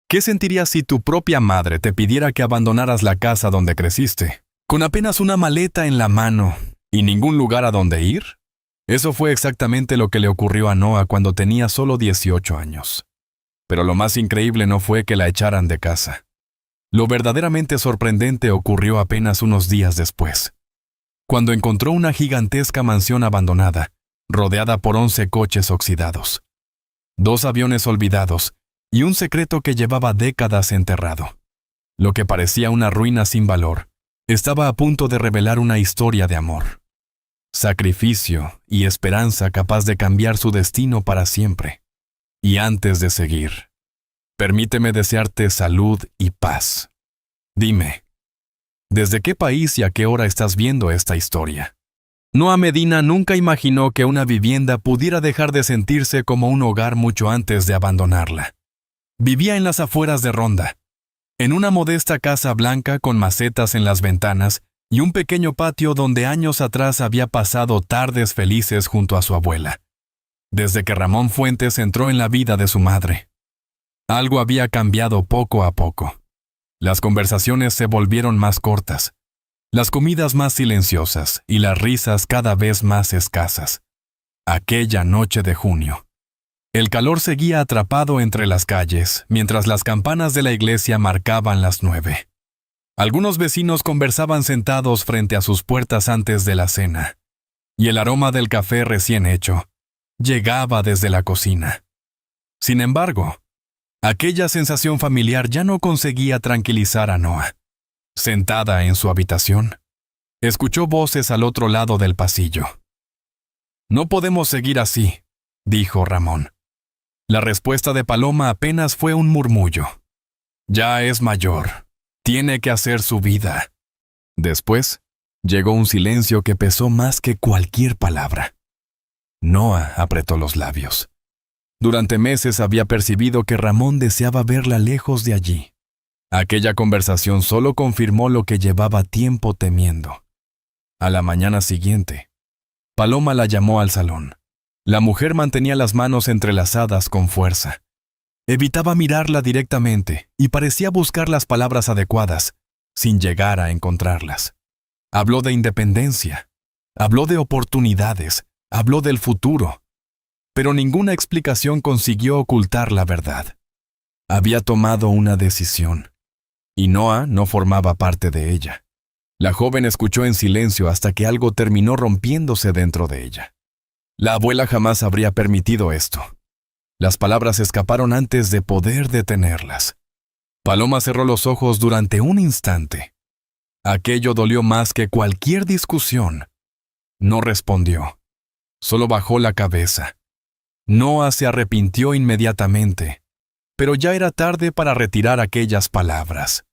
¿Qué sentirías si tu propia madre te pidiera que abandonaras la casa donde creciste, con apenas una maleta en la mano y ningún lugar a donde ir? Eso fue exactamente lo que le ocurrió a Noah cuando tenía solo 18 años. Pero lo más increíble no fue que la echaran de casa. Lo verdaderamente sorprendente ocurrió apenas unos días después, cuando encontró una gigantesca mansión abandonada, rodeada por 11 coches oxidados, 2 aviones olvidados y un secreto que llevaba décadas enterrado. Lo que parecía una ruina sin valor, estaba a punto de revelar una historia de amor, sacrificio y esperanza capaz de cambiar su destino para siempre. Y antes de seguir, permíteme desearte salud y paz. Dime, ¿desde qué país y a qué hora estás viendo esta historia? Noah Medina nunca imaginó que una vivienda pudiera dejar de sentirse como un hogar mucho antes de abandonarla. Vivía en las afueras de Ronda, en una modesta casa blanca con macetas en las ventanas y un pequeño patio donde años atrás había pasado tardes felices junto a su abuela. Desde que Ramón Fuentes entró en la vida de su madre, algo había cambiado poco a poco. Las conversaciones se volvieron más cortas, las comidas más silenciosas y las risas cada vez más escasas. Aquella noche de junio, el calor seguía atrapado entre las calles, mientras las campanas de la iglesia marcaban las 9. Algunos vecinos conversaban sentados frente a sus puertas antes de la cena, y el aroma del café recién hecho llegaba desde la cocina. Sin embargo, aquella sensación familiar ya no conseguía tranquilizar a Noah. Sentada en su habitación, escuchó voces al otro lado del pasillo. «No podemos seguir así», dijo Ramón. La respuesta de Paloma apenas fue un murmullo. «Ya es mayor. Tiene que hacer su vida». Después, llegó un silencio que pesó más que cualquier palabra. Noah apretó los labios. Durante meses había percibido que Ramón deseaba verla lejos de allí. Aquella conversación solo confirmó lo que llevaba tiempo temiendo. A la mañana siguiente, Paloma la llamó al salón. La mujer mantenía las manos entrelazadas con fuerza. Evitaba mirarla directamente y parecía buscar las palabras adecuadas, sin llegar a encontrarlas. Habló de independencia, habló de oportunidades, habló del futuro, pero ninguna explicación consiguió ocultar la verdad. Había tomado una decisión, y Noah no formaba parte de ella. La joven escuchó en silencio hasta que algo terminó rompiéndose dentro de ella. La abuela jamás habría permitido esto. Las palabras escaparon antes de poder detenerlas. Paloma cerró los ojos durante un instante. Aquello dolió más que cualquier discusión. No respondió. Solo bajó la cabeza. Noah se arrepintió inmediatamente, pero ya era tarde para retirar aquellas palabras.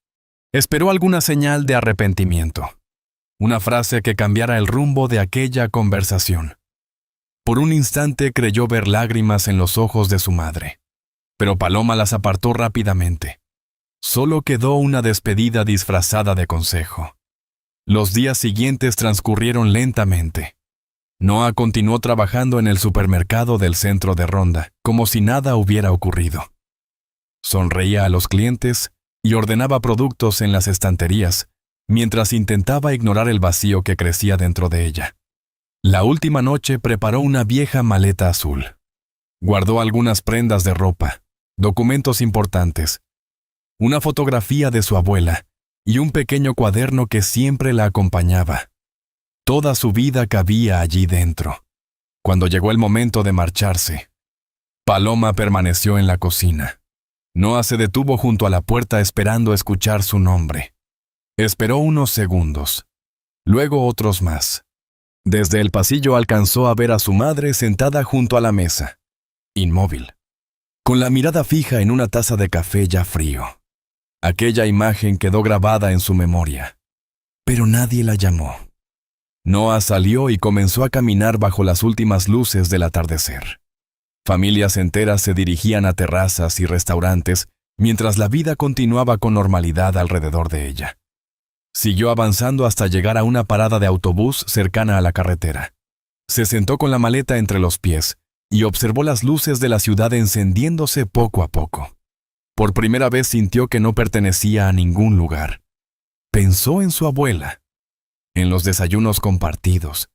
Esperó alguna señal de arrepentimiento, una frase que cambiara el rumbo de aquella conversación. Por un instante creyó ver lágrimas en los ojos de su madre, pero Paloma las apartó rápidamente. Solo quedó una despedida disfrazada de consejo. Los días siguientes transcurrieron lentamente. Noah continuó trabajando en el supermercado del centro de Ronda, como si nada hubiera ocurrido. Sonreía a los clientes y ordenaba productos en las estanterías, mientras intentaba ignorar el vacío que crecía dentro de ella. La última noche preparó una vieja maleta azul. Guardó algunas prendas de ropa, documentos importantes, una fotografía de su abuela y un pequeño cuaderno que siempre la acompañaba. Toda su vida cabía allí dentro. Cuando llegó el momento de marcharse, Paloma permaneció en la cocina. Noah se detuvo junto a la puerta esperando escuchar su nombre. Esperó unos segundos, luego otros más. Desde el pasillo alcanzó a ver a su madre sentada junto a la mesa, inmóvil, con la mirada fija en una taza de café ya frío. Aquella imagen quedó grabada en su memoria, pero nadie la llamó. Noah salió y comenzó a caminar bajo las últimas luces del atardecer. Familias enteras se dirigían a terrazas y restaurantes, mientras la vida continuaba con normalidad alrededor de ella. Siguió avanzando hasta llegar a una parada de autobús cercana a la carretera. Se sentó con la maleta entre los pies y observó las luces de la ciudad encendiéndose poco a poco. Por primera vez sintió que no pertenecía a ningún lugar. Pensó en su abuela, en los desayunos compartidos,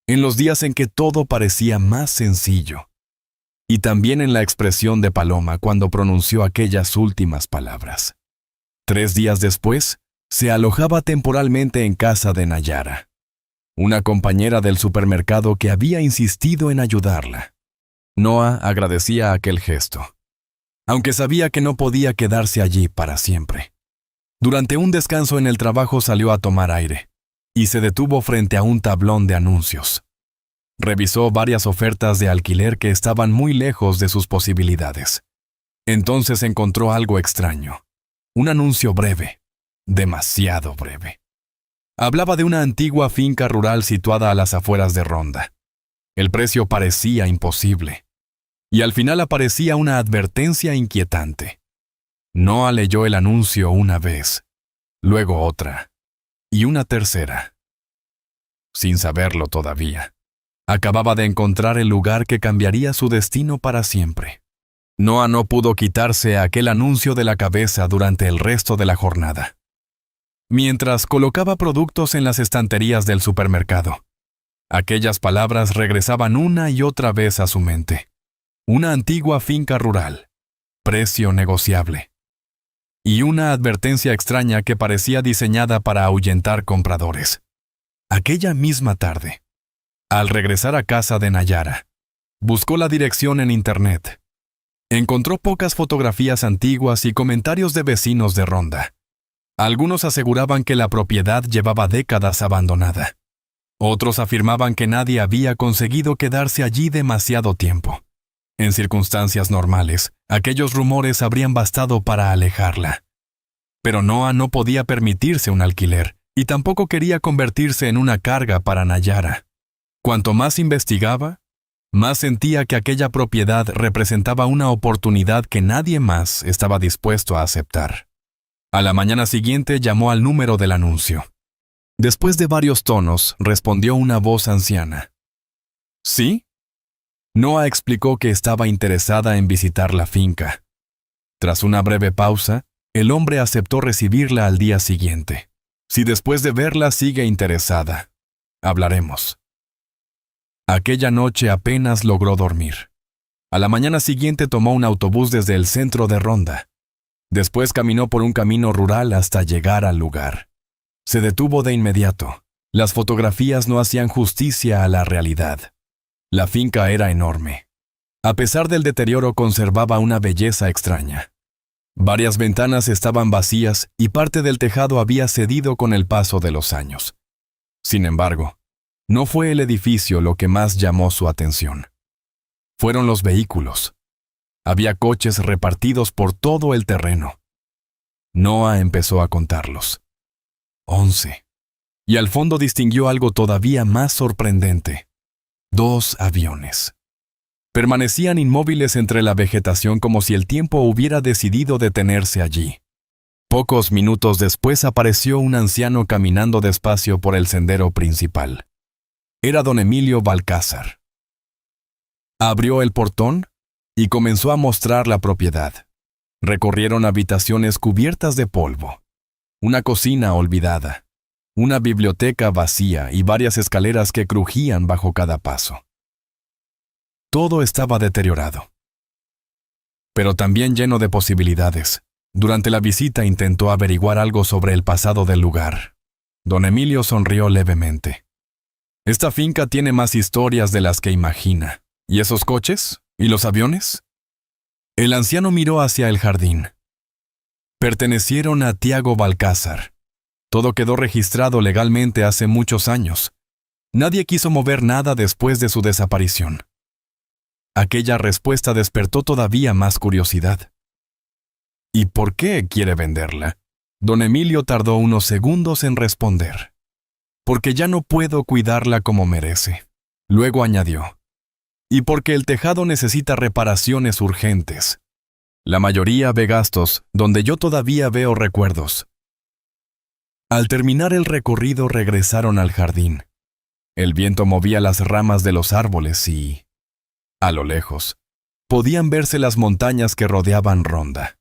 en los días en que todo parecía más sencillo, y también en la expresión de Paloma cuando pronunció aquellas últimas palabras. 3 días después, se alojaba temporalmente en casa de Nayara, una compañera del supermercado que había insistido en ayudarla. Noah agradecía aquel gesto, aunque sabía que no podía quedarse allí para siempre. Durante un descanso en el trabajo salió a tomar aire y se detuvo frente a un tablón de anuncios. Revisó varias ofertas de alquiler que estaban muy lejos de sus posibilidades. Entonces encontró algo extraño. Un anuncio breve, demasiado breve. Hablaba de una antigua finca rural situada a las afueras de Ronda. El precio parecía imposible. Y al final aparecía una advertencia inquietante. Noah leyó el anuncio una vez, luego otra, y una tercera. Sin saberlo todavía, acababa de encontrar el lugar que cambiaría su destino para siempre. Noah no pudo quitarse aquel anuncio de la cabeza durante el resto de la jornada. Mientras colocaba productos en las estanterías del supermercado, aquellas palabras regresaban una y otra vez a su mente. Una antigua finca rural, precio negociable, y una advertencia extraña que parecía diseñada para ahuyentar compradores. Aquella misma tarde, al regresar a casa de Nayara, buscó la dirección en Internet. Encontró pocas fotografías antiguas y comentarios de vecinos de Ronda. Algunos aseguraban que la propiedad llevaba décadas abandonada. Otros afirmaban que nadie había conseguido quedarse allí demasiado tiempo. En circunstancias normales, aquellos rumores habrían bastado para alejarla. Pero Noah no podía permitirse un alquiler y tampoco quería convertirse en una carga para Nayara. Cuanto más investigaba, más sentía que aquella propiedad representaba una oportunidad que nadie más estaba dispuesto a aceptar. A la mañana siguiente llamó al número del anuncio. Después de varios tonos, respondió una voz anciana. ¿Sí? Noah explicó que estaba interesada en visitar la finca. Tras una breve pausa, el hombre aceptó recibirla al día siguiente. Si después de verla sigue interesada, hablaremos. Aquella noche apenas logró dormir. A la mañana siguiente tomó un autobús desde el centro de Ronda. Después caminó por un camino rural hasta llegar al lugar. Se detuvo de inmediato. Las fotografías no hacían justicia a la realidad. La finca era enorme. A pesar del deterioro, conservaba una belleza extraña. Varias ventanas estaban vacías y parte del tejado había cedido con el paso de los años. Sin embargo, no fue el edificio lo que más llamó su atención. Fueron los vehículos. Había coches repartidos por todo el terreno. Noah empezó a contarlos. 11. Y al fondo distinguió algo todavía más sorprendente. 2 aviones. Permanecían inmóviles entre la vegetación como si el tiempo hubiera decidido detenerse allí. Pocos minutos después apareció un anciano caminando despacio por el sendero principal. Era don Emilio Balcázar. Abrió el portón y comenzó a mostrar la propiedad. Recorrieron habitaciones cubiertas de polvo, una cocina olvidada, una biblioteca vacía y varias escaleras que crujían bajo cada paso. Todo estaba deteriorado, pero también lleno de posibilidades. Durante la visita intentó averiguar algo sobre el pasado del lugar. Don Emilio sonrió levemente. Esta finca tiene más historias de las que imagina. ¿Y esos coches? ¿Y los aviones? El anciano miró hacia el jardín. Pertenecieron a Tiago Balcázar. Todo quedó registrado legalmente hace muchos años. Nadie quiso mover nada después de su desaparición. Aquella respuesta despertó todavía más curiosidad. ¿Y por qué quiere venderla? Don Emilio tardó unos segundos en responder. Porque ya no puedo cuidarla como merece. Luego añadió. Y porque el tejado necesita reparaciones urgentes. La mayoría ve gastos, donde yo todavía veo recuerdos. Al terminar el recorrido regresaron al jardín. El viento movía las ramas de los árboles y, a lo lejos, podían verse las montañas que rodeaban Ronda.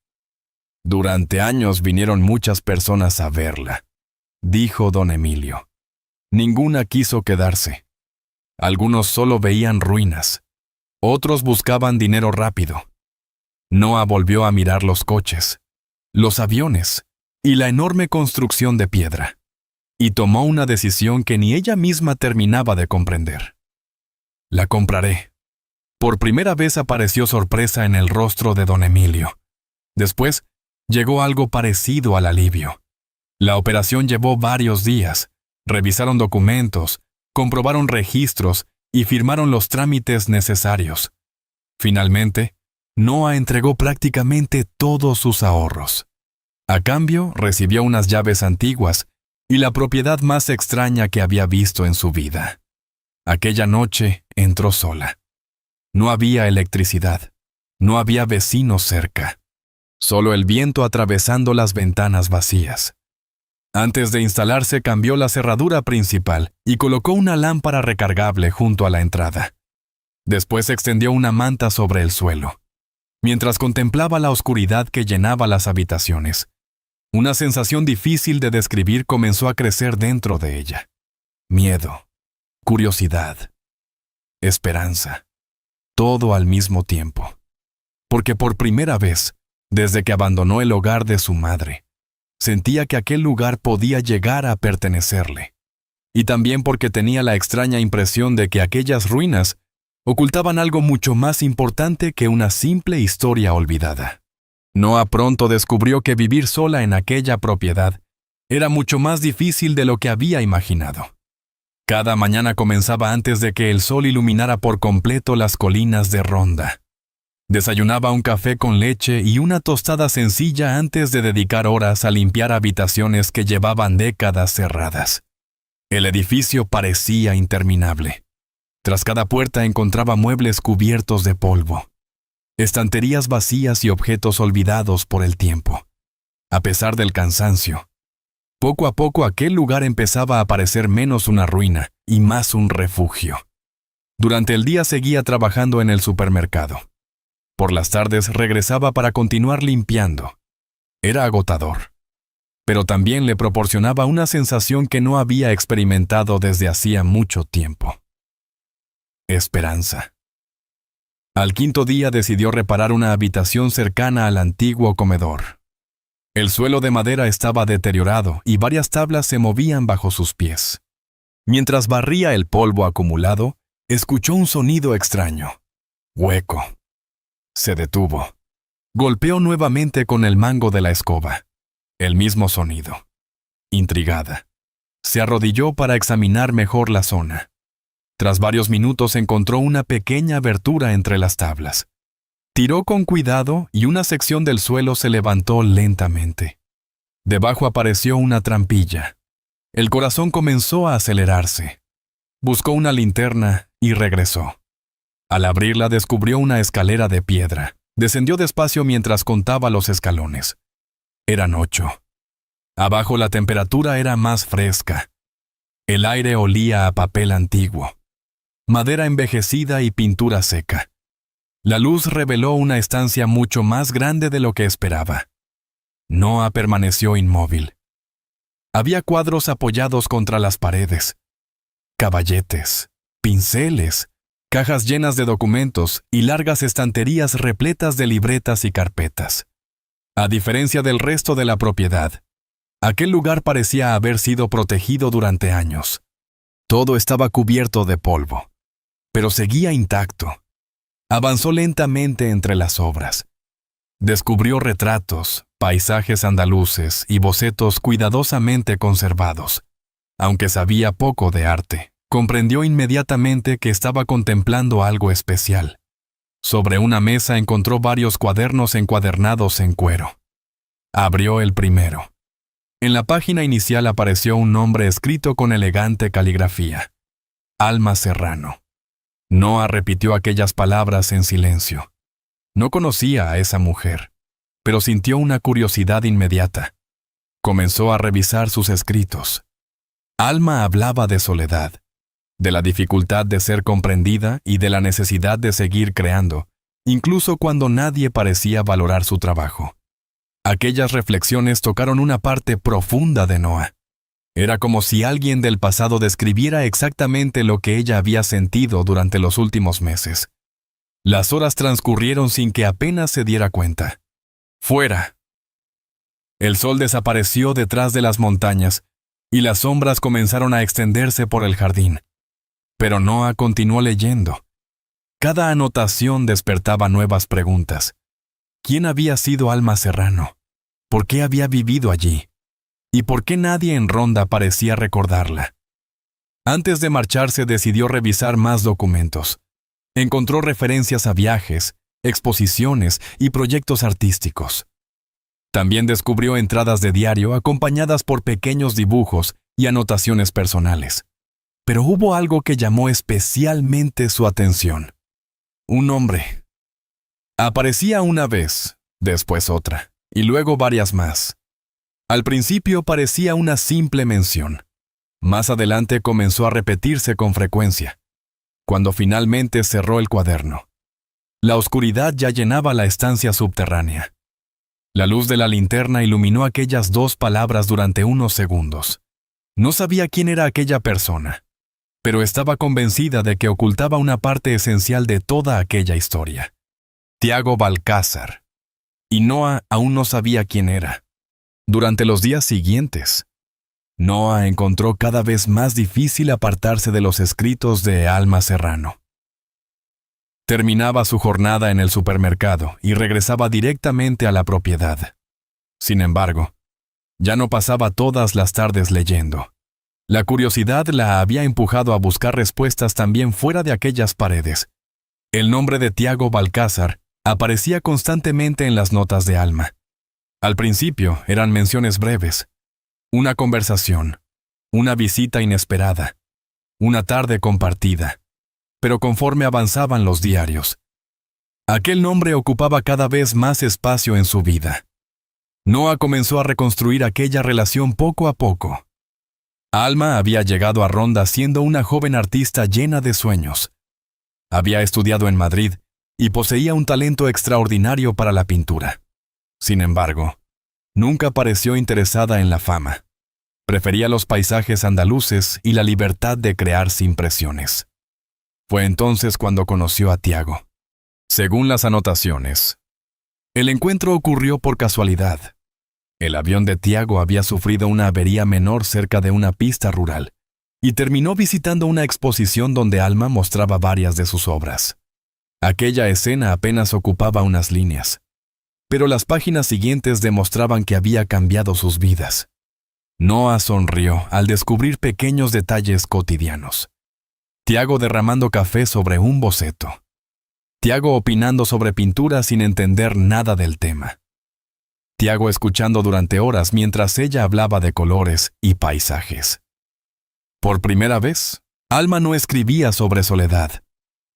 Durante años vinieron muchas personas a verla, dijo don Emilio. Ninguna quiso quedarse. Algunos solo veían ruinas. Otros buscaban dinero rápido. Noa volvió a mirar los coches, los aviones y la enorme construcción de piedra, y tomó una decisión que ni ella misma terminaba de comprender. La compraré. Por primera vez apareció sorpresa en el rostro de don Emilio. Después, llegó algo parecido al alivio. La operación llevó varios días. Revisaron documentos, comprobaron registros y firmaron los trámites necesarios. Finalmente, Noa entregó prácticamente todos sus ahorros. A cambio, recibió unas llaves antiguas y la propiedad más extraña que había visto en su vida. Aquella noche entró sola. No había electricidad. No había vecinos cerca. Solo el viento atravesando las ventanas vacías. Antes de instalarse, cambió la cerradura principal y colocó una lámpara recargable junto a la entrada. Después extendió una manta sobre el suelo. Mientras contemplaba la oscuridad que llenaba las habitaciones, una sensación difícil de describir comenzó a crecer dentro de ella. Miedo, curiosidad, esperanza, todo al mismo tiempo. Porque por primera vez, desde que abandonó el hogar de su madre, sentía que aquel lugar podía llegar a pertenecerle. Y también porque tenía la extraña impresión de que aquellas ruinas ocultaban algo mucho más importante que una simple historia olvidada. Noa pronto descubrió que vivir sola en aquella propiedad era mucho más difícil de lo que había imaginado. Cada mañana comenzaba antes de que el sol iluminara por completo las colinas de Ronda. Desayunaba un café con leche y una tostada sencilla antes de dedicar horas a limpiar habitaciones que llevaban décadas cerradas. El edificio parecía interminable. Tras cada puerta encontraba muebles cubiertos de polvo, estanterías vacías y objetos olvidados por el tiempo. A pesar del cansancio, poco a poco aquel lugar empezaba a parecer menos una ruina y más un refugio. Durante el día seguía trabajando en el supermercado. Por las tardes regresaba para continuar limpiando. Era agotador, pero también le proporcionaba una sensación que no había experimentado desde hacía mucho tiempo. Esperanza. Al quinto día decidió reparar una habitación cercana al antiguo comedor. El suelo de madera estaba deteriorado y varias tablas se movían bajo sus pies. Mientras barría el polvo acumulado, escuchó un sonido extraño. Hueco. Se detuvo. Golpeó nuevamente con el mango de la escoba. El mismo sonido. Intrigada, se arrodilló para examinar mejor la zona. Tras varios minutos encontró una pequeña abertura entre las tablas. Tiró con cuidado y una sección del suelo se levantó lentamente. Debajo apareció una trampilla. El corazón comenzó a acelerarse. Buscó una linterna y regresó. Al abrirla descubrió una escalera de piedra. Descendió despacio mientras contaba los escalones. Eran 8. Abajo la temperatura era más fresca. El aire olía a papel antiguo, madera envejecida y pintura seca. La luz reveló una estancia mucho más grande de lo que esperaba. Noa permaneció inmóvil. Había cuadros apoyados contra las paredes, caballetes, pinceles, cajas llenas de documentos y largas estanterías repletas de libretas y carpetas. A diferencia del resto de la propiedad, aquel lugar parecía haber sido protegido durante años. Todo estaba cubierto de polvo, pero seguía intacto. Avanzó lentamente entre las obras. Descubrió retratos, paisajes andaluces y bocetos cuidadosamente conservados. Aunque sabía poco de arte, comprendió inmediatamente que estaba contemplando algo especial. Sobre una mesa encontró varios cuadernos encuadernados en cuero. Abrió el primero. En la página inicial apareció un nombre escrito con elegante caligrafía: Alma Serrano. Noa repitió aquellas palabras en silencio. No conocía a esa mujer, pero sintió una curiosidad inmediata. Comenzó a revisar sus escritos. Alma hablaba de soledad, de la dificultad de ser comprendida y de la necesidad de seguir creando, incluso cuando nadie parecía valorar su trabajo. Aquellas reflexiones tocaron una parte profunda de Noa. Era como si alguien del pasado describiera exactamente lo que ella había sentido durante los últimos meses. Las horas transcurrieron sin que apenas se diera cuenta. ¡Fuera! El sol desapareció detrás de las montañas y las sombras comenzaron a extenderse por el jardín. Pero Noa continuó leyendo. Cada anotación despertaba nuevas preguntas. ¿Quién había sido Alma Serrano? ¿Por qué había vivido allí? ¿Y por qué nadie en Ronda parecía recordarla? Antes de marcharse decidió revisar más documentos. Encontró referencias a viajes, exposiciones y proyectos artísticos. También descubrió entradas de diario acompañadas por pequeños dibujos y anotaciones personales. Pero hubo algo que llamó especialmente su atención. Un hombre. Aparecía una vez, después otra, y luego varias más. Al principio parecía una simple mención. Más adelante comenzó a repetirse con frecuencia. Cuando finalmente cerró el cuaderno, la oscuridad ya llenaba la estancia subterránea. La luz de la linterna iluminó aquellas 2 palabras durante unos segundos. No sabía quién era aquella persona, pero estaba convencida de que ocultaba una parte esencial de toda aquella historia. Tiago Balcázar. Y Noa aún no sabía quién era. Durante los días siguientes, Noa encontró cada vez más difícil apartarse de los escritos de Alma Serrano. Terminaba su jornada en el supermercado y regresaba directamente a la propiedad. Sin embargo, ya no pasaba todas las tardes leyendo. La curiosidad la había empujado a buscar respuestas también fuera de aquellas paredes. El nombre de Tiago Balcázar aparecía constantemente en las notas de Alma. Al principio eran menciones breves. Una conversación, una visita inesperada, una tarde compartida. Pero conforme avanzaban los diarios, aquel nombre ocupaba cada vez más espacio en su vida. Noa comenzó a reconstruir aquella relación poco a poco. Alma había llegado a Ronda siendo una joven artista llena de sueños. Había estudiado en Madrid y poseía un talento extraordinario para la pintura. Sin embargo, nunca pareció interesada en la fama. Prefería los paisajes andaluces y la libertad de crear sin presiones. Fue entonces cuando conoció a Tiago. Según las anotaciones, el encuentro ocurrió por casualidad. El avión de Tiago había sufrido una avería menor cerca de una pista rural y terminó visitando una exposición donde Alma mostraba varias de sus obras. Aquella escena apenas ocupaba unas líneas, pero las páginas siguientes demostraban que había cambiado sus vidas. Noa sonrió al descubrir pequeños detalles cotidianos. Tiago derramando café sobre un boceto. Tiago opinando sobre pintura sin entender nada del tema. Tiago escuchando durante horas mientras ella hablaba de colores y paisajes. Por primera vez, Alma no escribía sobre soledad.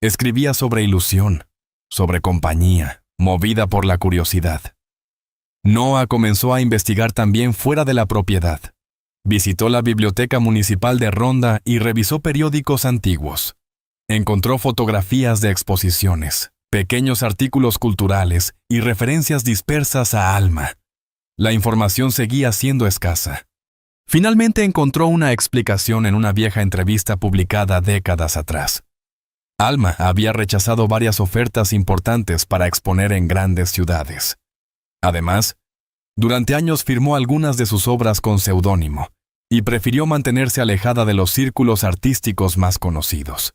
Escribía sobre ilusión, sobre compañía, movida por la curiosidad. Noa comenzó a investigar también fuera de la propiedad. Visitó la Biblioteca Municipal de Ronda y revisó periódicos antiguos. Encontró fotografías de exposiciones, pequeños artículos culturales y referencias dispersas a Alma. La información seguía siendo escasa. Finalmente encontró una explicación en una vieja entrevista publicada décadas atrás. Alma había rechazado varias ofertas importantes para exponer en grandes ciudades. Además, durante años firmó algunas de sus obras con seudónimo y prefirió mantenerse alejada de los círculos artísticos más conocidos.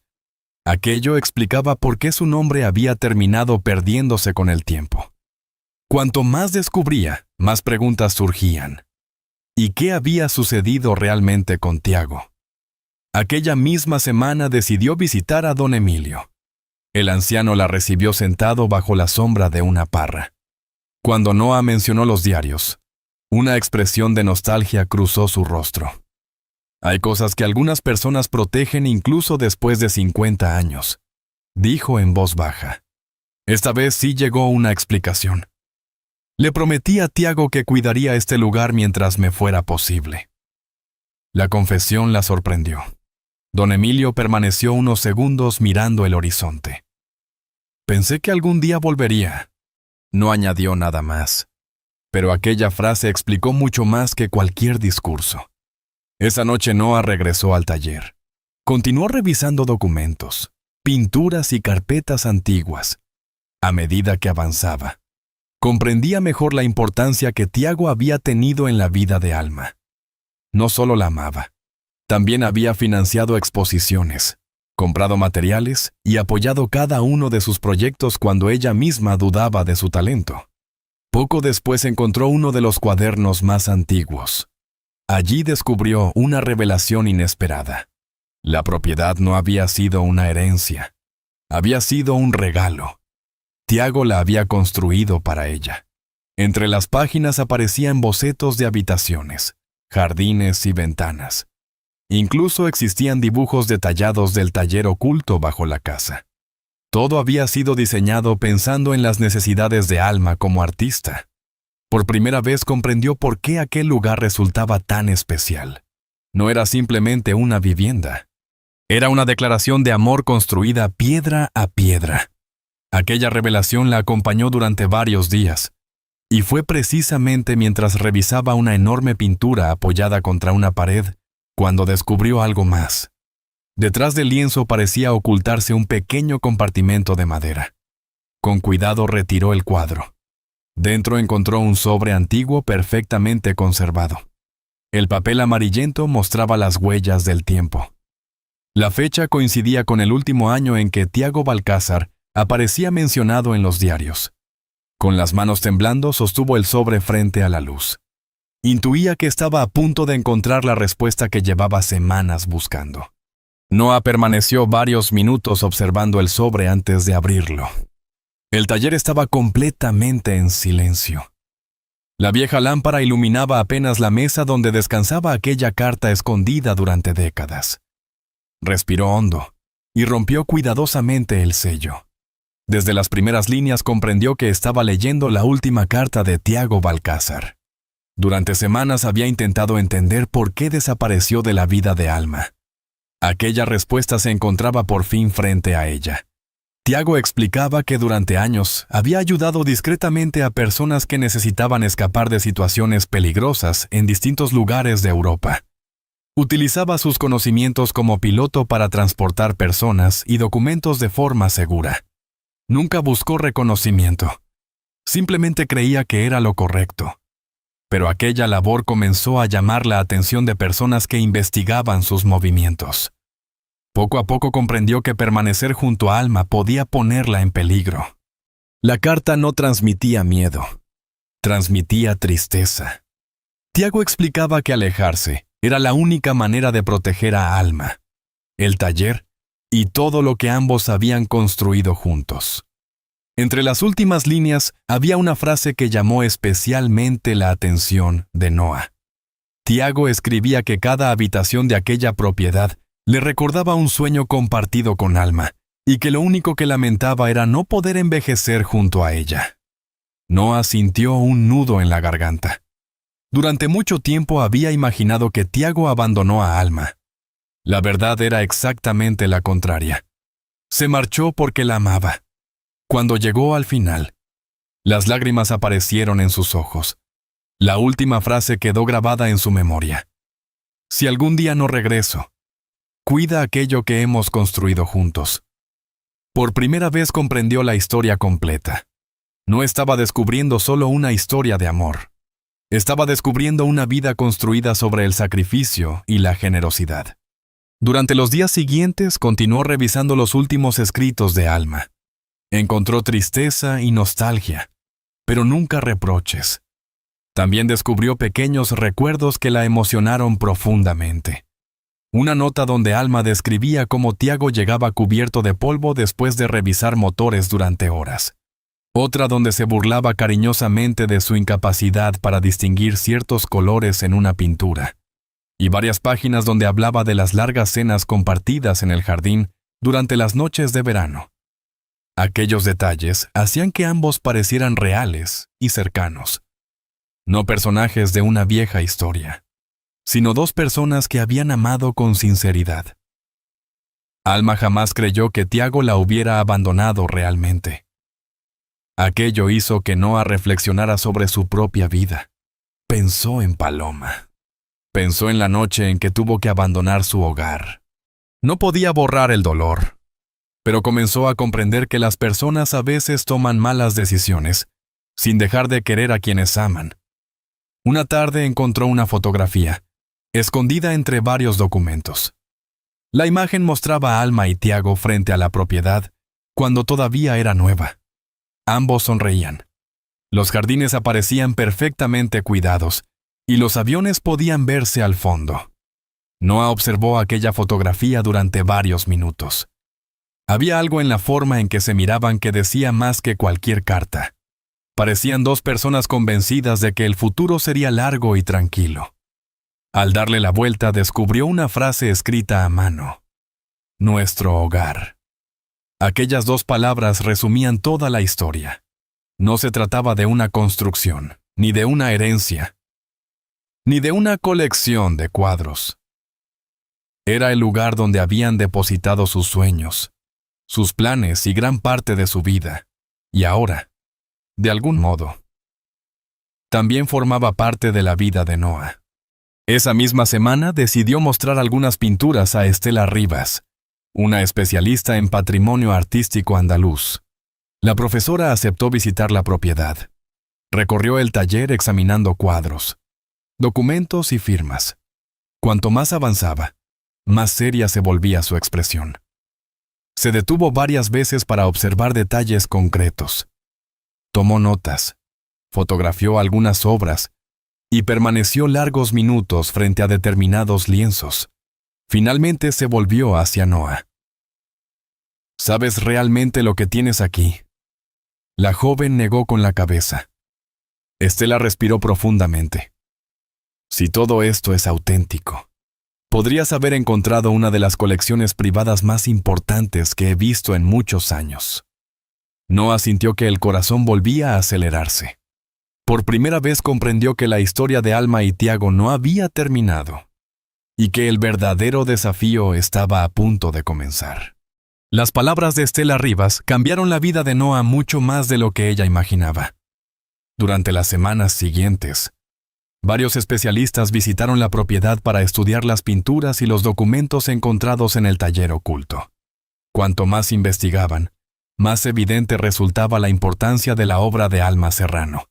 Aquello explicaba por qué su nombre había terminado perdiéndose con el tiempo. Cuanto más descubría, más preguntas surgían. ¿Y qué había sucedido realmente con Tiago? Aquella misma semana decidió visitar a don Emilio. El anciano la recibió sentado bajo la sombra de una parra. Cuando Noa mencionó los diarios, una expresión de nostalgia cruzó su rostro. Hay cosas que algunas personas protegen incluso después de 50 años, dijo en voz baja. Esta vez sí llegó una explicación. Le prometí a Tiago que cuidaría este lugar mientras me fuera posible. La confesión la sorprendió. Don Emilio permaneció unos segundos mirando el horizonte. Pensé que algún día volvería. No añadió nada más. Pero aquella frase explicó mucho más que cualquier discurso. Esa noche Noah regresó al taller. Continuó revisando documentos, pinturas y carpetas antiguas. A medida que avanzaba, comprendía mejor la importancia que Tiago había tenido en la vida de Alma. No solo la amaba, también había financiado exposiciones, comprado materiales y apoyado cada uno de sus proyectos cuando ella misma dudaba de su talento. Poco después encontró uno de los cuadernos más antiguos. Allí descubrió una revelación inesperada. La propiedad no había sido una herencia, había sido un regalo. Tiago la había construido para ella. Entre las páginas aparecían bocetos de habitaciones, jardines y ventanas. Incluso existían dibujos detallados del taller oculto bajo la casa. Todo había sido diseñado pensando en las necesidades de Alma como artista. Por primera vez comprendió por qué aquel lugar resultaba tan especial. No era simplemente una vivienda. Era una declaración de amor construida piedra a piedra. Aquella revelación la acompañó durante varios días, y fue precisamente mientras revisaba una enorme pintura apoyada contra una pared cuando descubrió algo más. Detrás del lienzo parecía ocultarse un pequeño compartimento de madera. Con cuidado retiró el cuadro. Dentro encontró un sobre antiguo perfectamente conservado. El papel amarillento mostraba las huellas del tiempo. La fecha coincidía con el último año en que Tiago Balcázar aparecía mencionado en los diarios. Con las manos temblando, sostuvo el sobre frente a la luz. Intuía que estaba a punto de encontrar la respuesta que llevaba semanas buscando. Noah permaneció varios minutos observando el sobre antes de abrirlo. El taller estaba completamente en silencio. La vieja lámpara iluminaba apenas la mesa donde descansaba aquella carta escondida durante décadas. Respiró hondo y rompió cuidadosamente el sello. Desde las primeras líneas comprendió que estaba leyendo la última carta de Tiago Balcázar. Durante semanas había intentado entender por qué desapareció de la vida de Alma. Aquella respuesta se encontraba por fin frente a ella. Tiago explicaba que durante años había ayudado discretamente a personas que necesitaban escapar de situaciones peligrosas en distintos lugares de Europa. Utilizaba sus conocimientos como piloto para transportar personas y documentos de forma segura. Nunca buscó reconocimiento. Simplemente creía que era lo correcto. Pero aquella labor comenzó a llamar la atención de personas que investigaban sus movimientos. Poco a poco comprendió que permanecer junto a Alma podía ponerla en peligro. La carta no transmitía miedo, transmitía tristeza. Tiago explicaba que alejarse era la única manera de proteger a Alma, el taller y todo lo que ambos habían construido juntos. Entre las últimas líneas había una frase que llamó especialmente la atención de Noah. Tiago escribía que cada habitación de aquella propiedad le recordaba un sueño compartido con Alma, y que lo único que lamentaba era no poder envejecer junto a ella. Noah sintió un nudo en la garganta. Durante mucho tiempo había imaginado que Tiago abandonó a Alma. La verdad era exactamente la contraria. Se marchó porque la amaba. Cuando llegó al final, las lágrimas aparecieron en sus ojos. La última frase quedó grabada en su memoria. Si algún día no regreso, cuida aquello que hemos construido juntos. Por primera vez comprendió la historia completa. No estaba descubriendo solo una historia de amor. Estaba descubriendo una vida construida sobre el sacrificio y la generosidad. Durante los días siguientes continuó revisando los últimos escritos de Alma. Encontró tristeza y nostalgia, pero nunca reproches. También descubrió pequeños recuerdos que la emocionaron profundamente. Una nota donde Alma describía cómo Tiago llegaba cubierto de polvo después de revisar motores durante horas. Otra donde se burlaba cariñosamente de su incapacidad para distinguir ciertos colores en una pintura. Y varias páginas donde hablaba de las largas cenas compartidas en el jardín durante las noches de verano. Aquellos detalles hacían que ambos parecieran reales y cercanos. No personajes de una vieja historia, sino dos personas que habían amado con sinceridad. Alma jamás creyó que Tiago la hubiera abandonado realmente. Aquello hizo que Noah reflexionara sobre su propia vida. Pensó en Paloma. Pensó en la noche en que tuvo que abandonar su hogar. No podía borrar el dolor, pero comenzó a comprender que las personas a veces toman malas decisiones, sin dejar de querer a quienes aman. Una tarde encontró una fotografía, escondida entre varios documentos. La imagen mostraba a Alma y Tiago frente a la propiedad, cuando todavía era nueva. Ambos sonreían. Los jardines aparecían perfectamente cuidados, y los aviones podían verse al fondo. Noah observó aquella fotografía durante varios minutos. Había algo en la forma en que se miraban que decía más que cualquier carta. Parecían dos personas convencidas de que el futuro sería largo y tranquilo. Al darle la vuelta, descubrió una frase escrita a mano. Nuestro hogar. Aquellas dos palabras resumían toda la historia. No se trataba de una construcción, ni de una herencia, ni de una colección de cuadros. Era el lugar donde habían depositado sus sueños, sus planes y gran parte de su vida, y ahora, de algún modo, también formaba parte de la vida de Noah. Esa misma semana decidió mostrar algunas pinturas a Estela Rivas, una especialista en patrimonio artístico andaluz. La profesora aceptó visitar la propiedad. Recorrió el taller examinando cuadros, documentos y firmas. Cuanto más avanzaba, más seria se volvía su expresión. Se detuvo varias veces para observar detalles concretos. Tomó notas, fotografió algunas obras y permaneció largos minutos frente a determinados lienzos. Finalmente se volvió hacia Noah. ¿Sabes realmente lo que tienes aquí? La joven negó con la cabeza. Estela respiró profundamente. Si todo esto es auténtico, podrías haber encontrado una de las colecciones privadas más importantes que he visto en muchos años. Noah sintió que el corazón volvía a acelerarse. Por primera vez comprendió que la historia de Alma y Tiago no había terminado, y que el verdadero desafío estaba a punto de comenzar. Las palabras de Estela Rivas cambiaron la vida de Noah mucho más de lo que ella imaginaba. Durante las semanas siguientes, varios especialistas visitaron la propiedad para estudiar las pinturas y los documentos encontrados en el taller oculto. Cuanto más investigaban, más evidente resultaba la importancia de la obra de Alma Serrano.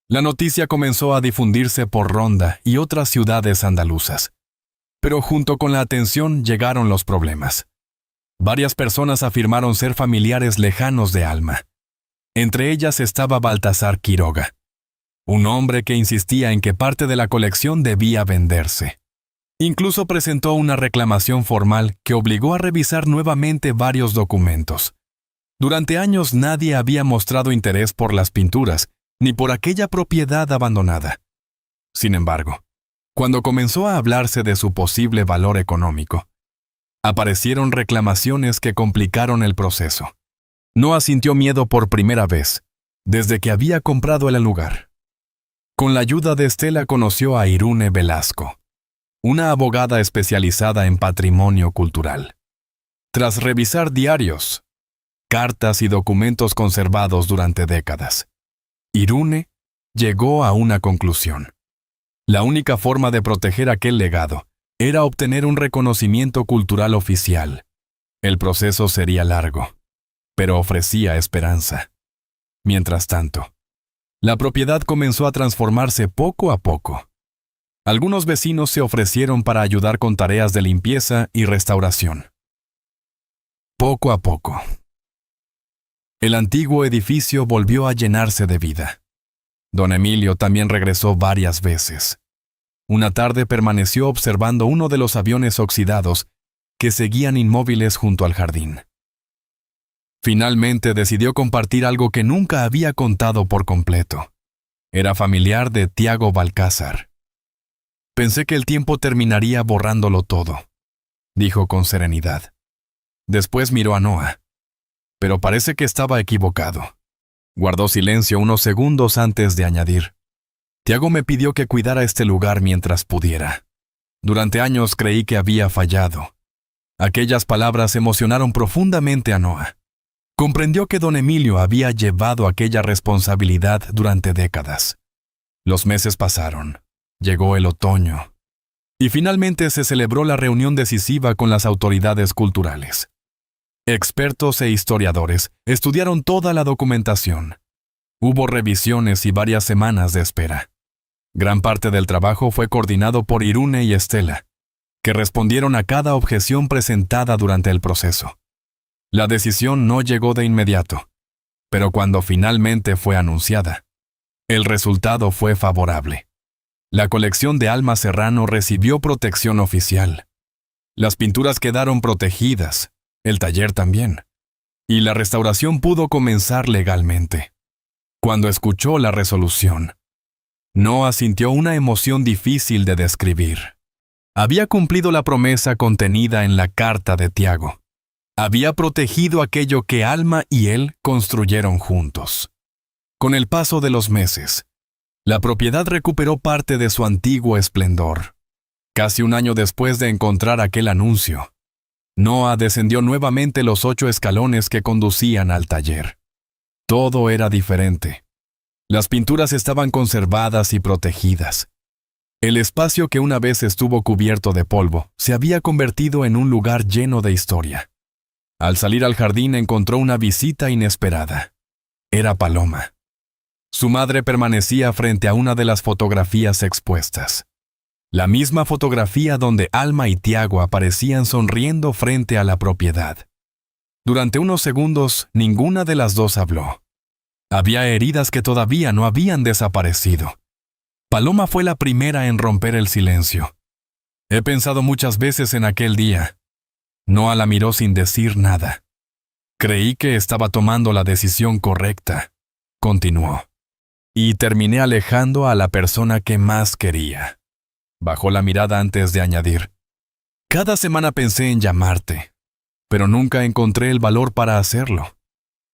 La noticia comenzó a difundirse por Ronda y otras ciudades andaluzas. Pero junto con la atención llegaron los problemas. Varias personas afirmaron ser familiares lejanos de Alma. Entre ellas estaba Baltasar Quiroga, un hombre que insistía en que parte de la colección debía venderse. Incluso presentó una reclamación formal que obligó a revisar nuevamente varios documentos. Durante años nadie había mostrado interés por las pinturas, ni por aquella propiedad abandonada. Sin embargo, cuando comenzó a hablarse de su posible valor económico, aparecieron reclamaciones que complicaron el proceso. Noah sintió miedo por primera vez, desde que había comprado el lugar. Con la ayuda de Estela conoció a Irune Velasco, una abogada especializada en patrimonio cultural. Tras revisar diarios, cartas y documentos conservados durante décadas, Irune llegó a una conclusión. La única forma de proteger aquel legado era obtener un reconocimiento cultural oficial. El proceso sería largo, pero ofrecía esperanza. Mientras tanto, la propiedad comenzó a transformarse poco a poco. Algunos vecinos se ofrecieron para ayudar con tareas de limpieza y restauración. Poco a poco, el antiguo edificio volvió a llenarse de vida. Don Emilio también regresó varias veces. Una tarde permaneció observando uno de los aviones oxidados que seguían inmóviles junto al jardín. Finalmente decidió compartir algo que nunca había contado por completo. Era familiar de Tiago Balcázar. Pensé que el tiempo terminaría borrándolo todo, dijo con serenidad. Después miró a Noah, pero parece que estaba equivocado. Guardó silencio unos segundos antes de añadir. Tiago me pidió que cuidara este lugar mientras pudiera. Durante años creí que había fallado. Aquellas palabras emocionaron profundamente a Noah. Comprendió que don Emilio había llevado aquella responsabilidad durante décadas. Los meses pasaron, llegó el otoño, y finalmente se celebró la reunión decisiva con las autoridades culturales. Expertos e historiadores estudiaron toda la documentación. Hubo revisiones y varias semanas de espera. Gran parte del trabajo fue coordinado por Irune y Estela, que respondieron a cada objeción presentada durante el proceso. La decisión no llegó de inmediato, pero cuando finalmente fue anunciada, el resultado fue favorable. La colección de Alma Serrano recibió protección oficial. Las pinturas quedaron protegidas, el taller también, y la restauración pudo comenzar legalmente. Cuando escuchó la resolución, Noa sintió una emoción difícil de describir. Había cumplido la promesa contenida en la carta de Tiago. Había protegido aquello que Alma y él construyeron juntos. Con el paso de los meses, la propiedad recuperó parte de su antiguo esplendor. Casi un año después de encontrar aquel anuncio, Noa descendió nuevamente los 8 escalones que conducían al taller. Todo era diferente. Las pinturas estaban conservadas y protegidas. El espacio que una vez estuvo cubierto de polvo se había convertido en un lugar lleno de historia. Al salir al jardín encontró una visita inesperada. Era Paloma. Su madre permanecía frente a una de las fotografías expuestas. La misma fotografía donde Alma y Tiago aparecían sonriendo frente a la propiedad. Durante unos segundos, ninguna de las dos habló. Había heridas que todavía no habían desaparecido. Paloma fue la primera en romper el silencio. He pensado muchas veces en aquel día. Noa la miró sin decir nada. Creí que estaba tomando la decisión correcta, continuó. Y terminé alejando a la persona que más quería. Bajó la mirada antes de añadir. Cada semana pensé en llamarte, pero nunca encontré el valor para hacerlo.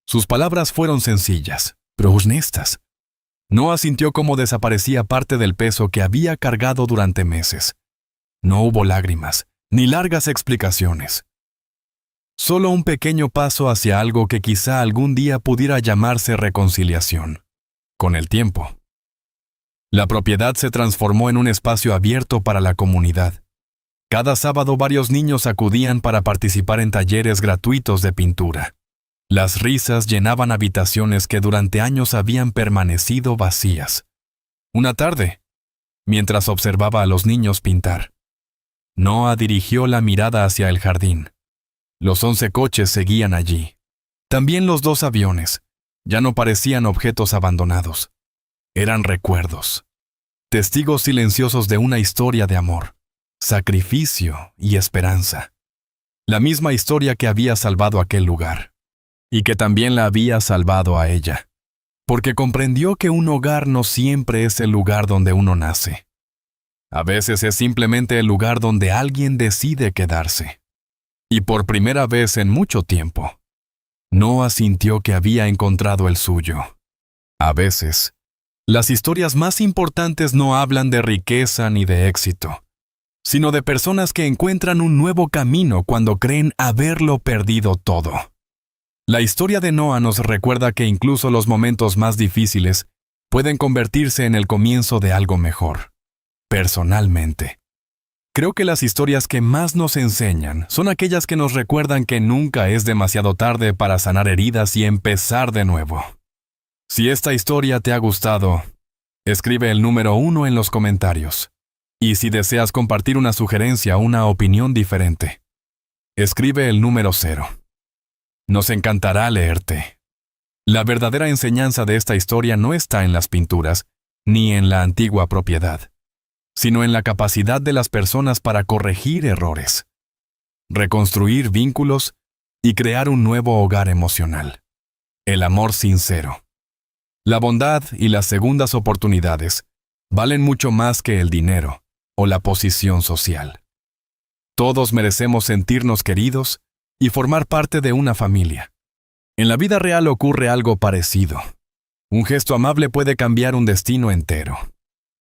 Sus palabras fueron sencillas, pero honestas. Noa sintió cómo desaparecía parte del peso que había cargado durante meses. No hubo lágrimas, ni largas explicaciones. Solo un pequeño paso hacia algo que quizá algún día pudiera llamarse reconciliación. Con el tiempo, la propiedad se transformó en un espacio abierto para la comunidad. Cada sábado varios niños acudían para participar en talleres gratuitos de pintura. Las risas llenaban habitaciones que durante años habían permanecido vacías. Una tarde, mientras observaba a los niños pintar, Noa dirigió la mirada hacia el jardín. Los 11 coches seguían allí. También los 2 aviones. Ya no parecían objetos abandonados. Eran recuerdos. Testigos silenciosos de una historia de amor, sacrificio y esperanza. La misma historia que había salvado aquel lugar. Y que también la había salvado a ella. Porque comprendió que un hogar no siempre es el lugar donde uno nace. A veces es simplemente el lugar donde alguien decide quedarse. Y por primera vez en mucho tiempo, Noa sintió que había encontrado el suyo. A veces, las historias más importantes no hablan de riqueza ni de éxito, sino de personas que encuentran un nuevo camino cuando creen haberlo perdido todo. La historia de Noa nos recuerda que incluso los momentos más difíciles pueden convertirse en el comienzo de algo mejor. Personalmente, creo que las historias que más nos enseñan son aquellas que nos recuerdan que nunca es demasiado tarde para sanar heridas y empezar de nuevo. Si esta historia te ha gustado, escribe el número 1 en los comentarios. Y si deseas compartir una sugerencia o una opinión diferente, escribe el número 0. Nos encantará leerte. La verdadera enseñanza de esta historia no está en las pinturas, ni en la antigua propiedad, sino en la capacidad de las personas para corregir errores, reconstruir vínculos y crear un nuevo hogar emocional. El amor sincero. La bondad y las segundas oportunidades valen mucho más que el dinero o la posición social. Todos merecemos sentirnos queridos y formar parte de una familia. En la vida real ocurre algo parecido. Un gesto amable puede cambiar un destino entero.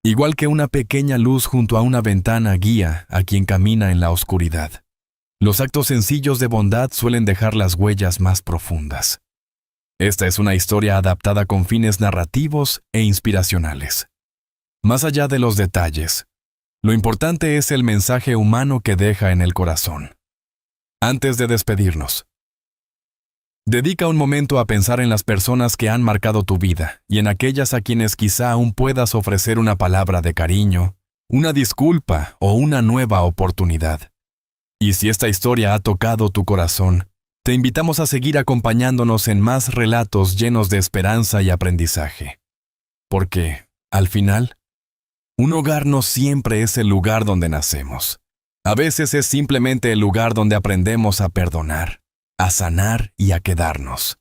Igual que una pequeña luz junto a una ventana guía a quien camina en la oscuridad. Los actos sencillos de bondad suelen dejar las huellas más profundas. Esta es una historia adaptada con fines narrativos e inspiracionales. Más allá de los detalles, lo importante es el mensaje humano que deja en el corazón. Antes de despedirnos, dedica un momento a pensar en las personas que han marcado tu vida y en aquellas a quienes quizá aún puedas ofrecer una palabra de cariño, una disculpa o una nueva oportunidad. Y si esta historia ha tocado tu corazón, te invitamos a seguir acompañándonos en más relatos llenos de esperanza y aprendizaje. Porque, al final, un hogar no siempre es el lugar donde nacemos. A veces es simplemente el lugar donde aprendemos a perdonar, a sanar y a quedarnos.